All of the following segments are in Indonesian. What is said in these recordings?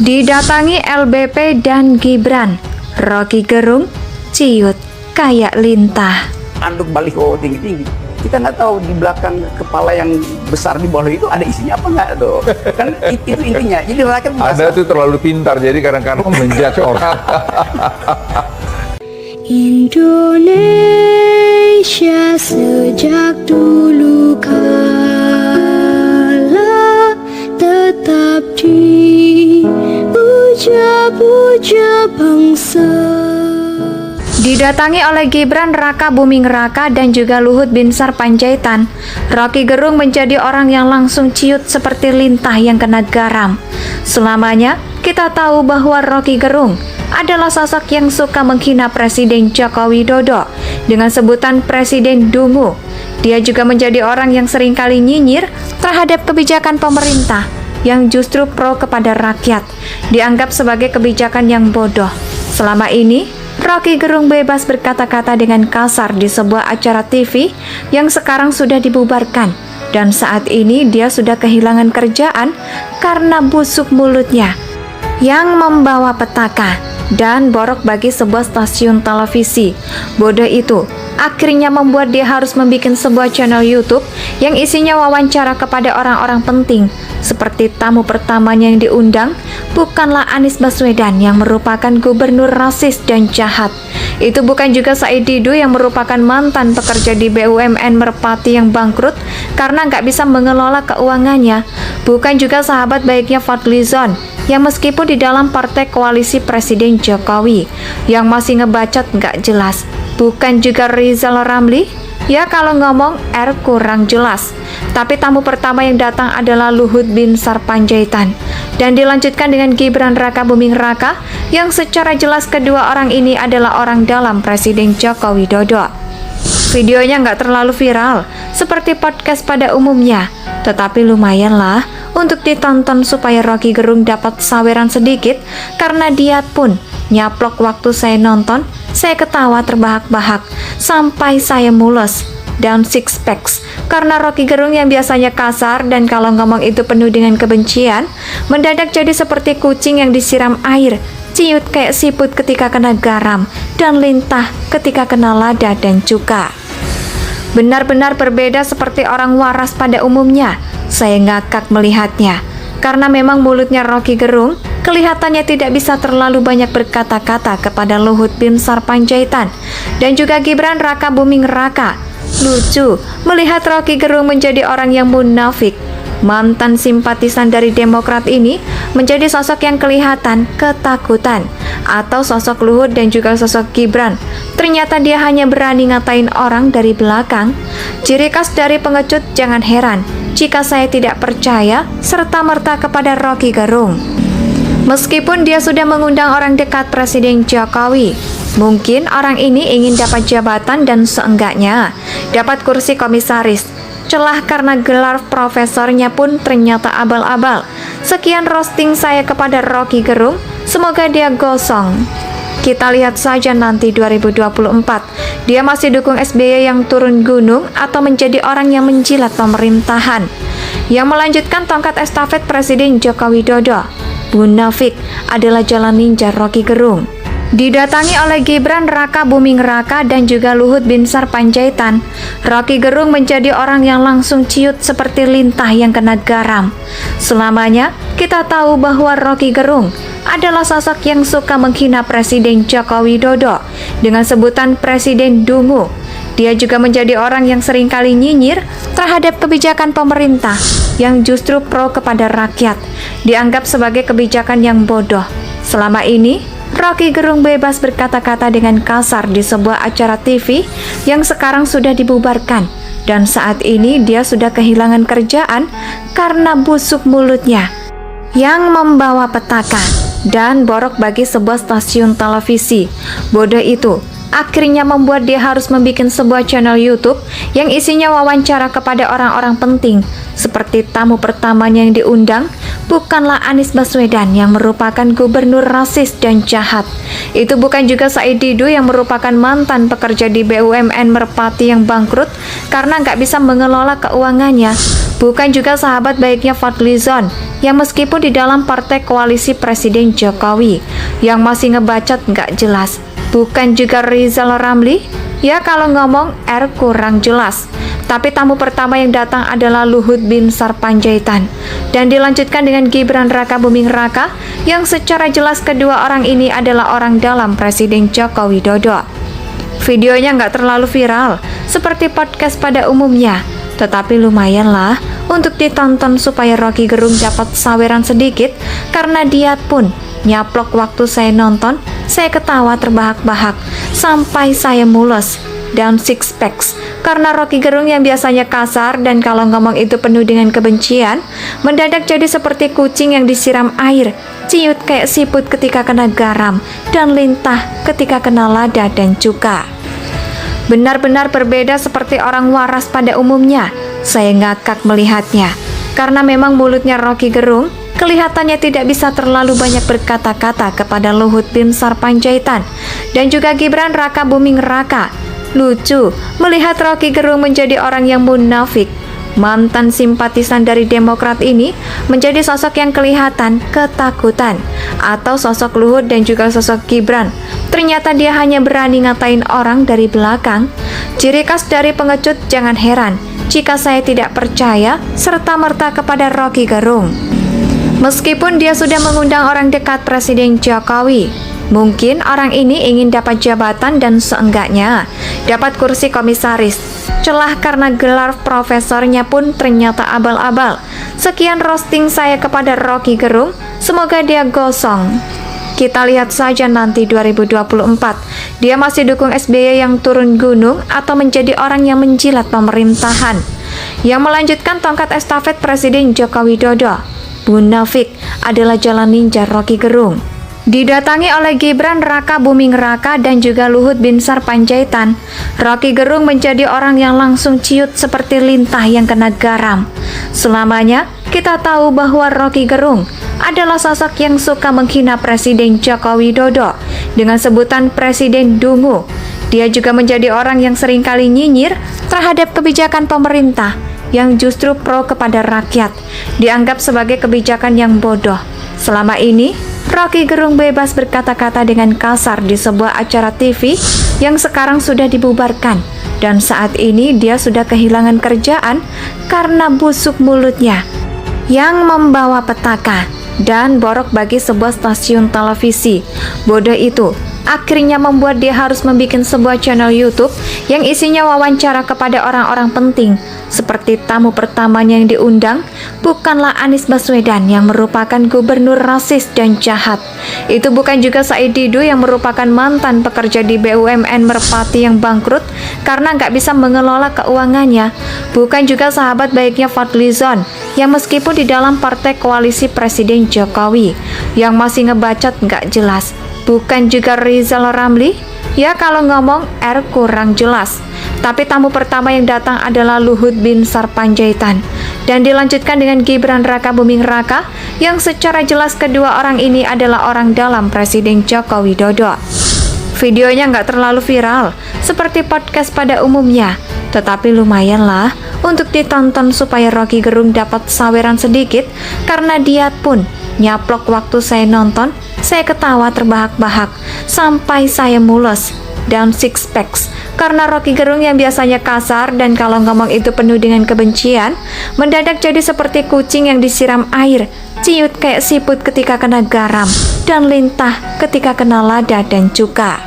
Didatangi LBP dan Gibran, Roky Gerung ciut kayak lintah. Anduk baliho tinggi-tinggi, kita nggak tahu di belakang kepala yang besar di bawah itu ada isinya apa nggak tuh. Kan itu intinya. Jadi rakyat merasa Anda tuh terlalu pintar, jadi kadang-kadang menjudge orang. Indonesia sejak dulu kala tetap dipuja-puja bangsa. Didatangi oleh Gibran Raka Buming Raka dan juga Luhut Binsar Panjaitan, Roky Gerung menjadi orang yang langsung ciut seperti lintah yang kena garam. Selamanya kita tahu bahwa Roky Gerung adalah sosok yang suka menghina Presiden Joko Widodo dengan sebutan Presiden Dungu. Dia juga menjadi orang yang seringkali nyinyir terhadap kebijakan pemerintah yang justru pro kepada rakyat, dianggap sebagai kebijakan yang bodoh. Selama ini, Roky Gerung bebas berkata-kata dengan kasar di sebuah acara TV yang sekarang sudah dibubarkan, dan saat ini dia sudah kehilangan kerjaan karena busuk mulutnya yang membawa petaka dan borok bagi sebuah stasiun televisi. Bodoh itu akhirnya membuat dia harus membuat sebuah channel YouTube yang isinya wawancara kepada orang-orang penting. Seperti tamu pertamanya yang diundang bukanlah Anies Baswedan yang merupakan gubernur rasis dan jahat. Itu bukan juga Said Didu yang merupakan mantan pekerja di BUMN Merpati yang bangkrut karena nggak bisa mengelola keuangannya. Bukan juga sahabat baiknya Fadlizon yang meskipun di dalam partai koalisi Presiden Jokowi yang masih ngebacot nggak jelas. Bukan juga Rizal Ramli, ya kalau ngomong R kurang jelas. Tapi tamu pertama yang datang adalah Luhut Binsar Panjaitan, dan dilanjutkan dengan Gibran Raka Buming Raka yang secara jelas kedua orang ini adalah orang dalam Presiden Joko Widodo. Videonya nggak terlalu viral seperti podcast pada umumnya, tetapi lumayanlah untuk ditonton supaya Roky Gerung dapat saweran sedikit, karena dia pun nyaplok waktu saya nonton. Saya ketawa terbahak-bahak sampai saya mules dan six packs karena Roky Gerung yang biasanya kasar dan kalau ngomong itu penuh dengan kebencian mendadak jadi seperti kucing yang disiram air, ciut kayak siput ketika kena garam dan lintah ketika kena lada dan cuka. Benar-benar berbeda seperti orang waras pada umumnya. Saya ngakak melihatnya karena memang mulutnya Roky Gerung kelihatannya tidak bisa terlalu banyak berkata-kata kepada Luhut Binsar Panjaitan dan juga Gibran Raka Buming Raka. Lucu melihat Roky Gerung menjadi orang yang munafik. Mantan simpatisan dari Demokrat ini menjadi sosok yang kelihatan ketakutan, atau sosok Luhut dan juga sosok Gibran ternyata dia hanya berani ngatain orang dari belakang. Ciri khas dari pengecut, jangan heran jika saya tidak percaya serta-merta kepada Roky Gerung. Meskipun dia sudah mengundang orang dekat Presiden Jokowi, mungkin orang ini ingin dapat jabatan dan seenggaknya dapat kursi komisaris. Celah karena gelar profesornya pun ternyata abal-abal. Sekian roasting saya kepada Roky Gerung, semoga dia gosong. Kita lihat saja nanti 2024, dia masih dukung SBY yang turun gunung atau menjadi orang yang menjilat pemerintahan, yang melanjutkan tongkat estafet Presiden Joko Widodo. Munafik adalah jalan ninja Roky Gerung. Didatangi oleh Gibran Raka Buming Raka dan juga Luhut Binsar Panjaitan, Roky Gerung menjadi orang yang langsung ciut seperti lintah yang kena garam. Selamanya kita tahu bahwa Roky Gerung adalah sosok yang suka menghina Presiden Joko Widodo dengan sebutan Presiden Dungu. Dia juga menjadi orang yang seringkali nyinyir terhadap kebijakan pemerintah yang justru pro kepada rakyat, dianggap sebagai kebijakan yang bodoh. Selama ini, Roky Gerung bebas berkata-kata dengan kasar di sebuah acara TV yang sekarang sudah dibubarkan, dan saat ini dia sudah kehilangan kerjaan karena busuk mulutnya yang membawa petaka dan borok bagi sebuah stasiun televisi. Bodoh itu akhirnya membuat dia harus membuat sebuah channel YouTube yang isinya wawancara kepada orang-orang penting. Seperti tamu pertamanya yang diundang bukanlah Anies Baswedan yang merupakan gubernur rasis dan jahat. Itu bukan juga Said Didu yang merupakan mantan pekerja di BUMN Merpati yang bangkrut karena nggak bisa mengelola keuangannya. Bukan juga sahabat baiknya Fadlizon yang meskipun di dalam partai koalisi Presiden Jokowi yang masih ngebacot nggak jelas. Bukan juga Rizal Ramli, ya kalau ngomong R kurang jelas. Tapi tamu pertama yang datang adalah Luhut Binsar Panjaitan. Dan dilanjutkan dengan Gibran Raka Buming Raka yang secara jelas kedua orang ini adalah orang dalam Presiden Joko Widodo. Videonya nggak terlalu viral seperti podcast pada umumnya, tetapi lumayanlah untuk ditonton supaya Rocky Gerung dapat saweran sedikit karena dia pun nyaplok waktu saya nonton, saya ketawa terbahak-bahak sampai saya mules dan six packs karena Rocky Gerung yang biasanya kasar dan kalau ngomong itu penuh dengan kebencian mendadak jadi seperti kucing yang disiram air, ciut kayak siput ketika kena garam dan lintah ketika kena lada dan cuka. Benar-benar berbeda seperti orang waras pada umumnya. Saya ngakak melihatnya karena memang mulutnya Rocky Gerung kelihatannya tidak bisa terlalu banyak berkata-kata kepada Luhut Binsar Panjaitan dan juga Gibran Raka Buming Raka. Lucu melihat Rocky Gerung menjadi orang yang munafik. Mantan simpatisan dari Demokrat ini menjadi sosok yang kelihatan ketakutan. Atau sosok Luhut dan juga sosok Gibran, ternyata dia hanya berani ngatain orang dari belakang. Ciri khas dari pengecut, jangan heran jika saya tidak percaya serta-merta kepada Rocky Gerung. Meskipun dia sudah mengundang orang dekat Presiden Jokowi, mungkin orang ini ingin dapat jabatan dan seenggaknya dapat kursi komisaris. Celah karena gelar profesornya pun ternyata abal-abal. Sekian roasting saya kepada Rocky Gerung, semoga dia gosong. Kita lihat saja nanti 2024, dia masih dukung SBY yang turun gunung atau menjadi orang yang menjilat pemerintahan, yang melanjutkan tongkat estafet Presiden Joko Widodo. Munafik adalah jalan ninja Rocky Gerung. Didatangi oleh Gibran Raka Buming Raka dan juga Luhut Binsar Panjaitan, Rocky Gerung menjadi orang yang langsung ciut seperti lintah yang kena garam. Selamanya kita tahu bahwa Rocky Gerung adalah sosok yang suka menghina Presiden Joko Widodo dengan sebutan Presiden Dungu. Dia juga menjadi orang yang seringkali nyinyir terhadap kebijakan pemerintah yang justru pro kepada rakyat, dianggap sebagai kebijakan yang bodoh. Selama ini, Rocky Gerung bebas berkata-kata dengan kasar di sebuah acara TV yang sekarang sudah dibubarkan. Dan saat ini dia sudah kehilangan kerjaan karena busuk mulutnya yang membawa petaka dan borok bagi sebuah stasiun televisi. Bodoh itu akhirnya membuat dia harus membuat sebuah channel YouTube yang isinya wawancara kepada orang-orang penting. Seperti tamu pertamanya yang diundang bukanlah Anies Baswedan yang merupakan gubernur rasis dan jahat. Itu bukan juga Said Didu yang merupakan mantan pekerja di BUMN Merpati yang bangkrut karena nggak bisa mengelola keuangannya. Bukan juga sahabat baiknya Fadlizon yang meskipun di dalam partai koalisi Presiden Jokowi yang masih ngebacot nggak jelas. Bukan juga Rizal Ramli, ya kalau ngomong R kurang jelas. Tapi tamu pertama yang datang adalah Luhut Binsar Panjaitan. Dan dilanjutkan dengan Gibran Raka Buming Raka yang secara jelas kedua orang ini adalah orang dalam Presiden Joko Widodo. Videonya nggak terlalu viral seperti podcast pada umumnya, tetapi lumayanlah untuk ditonton supaya Rocky Gerung dapat saweran sedikit karena dia pun nyaplok waktu saya nonton, saya ketawa terbahak-bahak sampai saya mules dan six packs karena Rocky Gerung yang biasanya kasar dan kalau ngomong itu penuh dengan kebencian mendadak jadi seperti kucing yang disiram air, ciut kayak siput ketika kena garam dan lintah ketika kena lada dan cuka.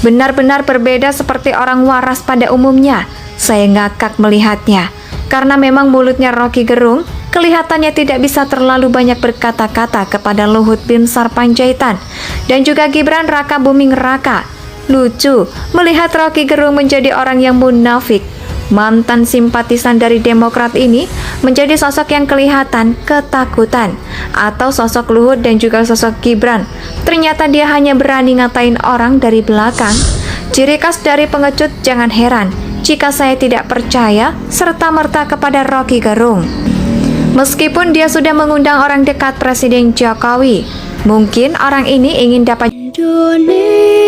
Benar-benar berbeda seperti orang waras pada umumnya. Saya ngakak melihatnya karena memang mulutnya Rocky Gerung kelihatannya tidak bisa terlalu banyak berkata-kata kepada Luhut Binsar Panjaitan dan juga Gibran Raka Buming Raka. Lucu melihat Rocky Gerung menjadi orang yang munafik. Mantan simpatisan dari Demokrat ini menjadi sosok yang kelihatan ketakutan. Atau sosok Luhut dan juga sosok Gibran, ternyata dia hanya berani ngatain orang dari belakang. Ciri khas dari pengecut, jangan heran jika saya tidak percaya serta-merta kepada Rocky Gerung. Meskipun dia sudah mengundang orang dekat Presiden Jokowi, mungkin orang ini ingin dapat Indonesia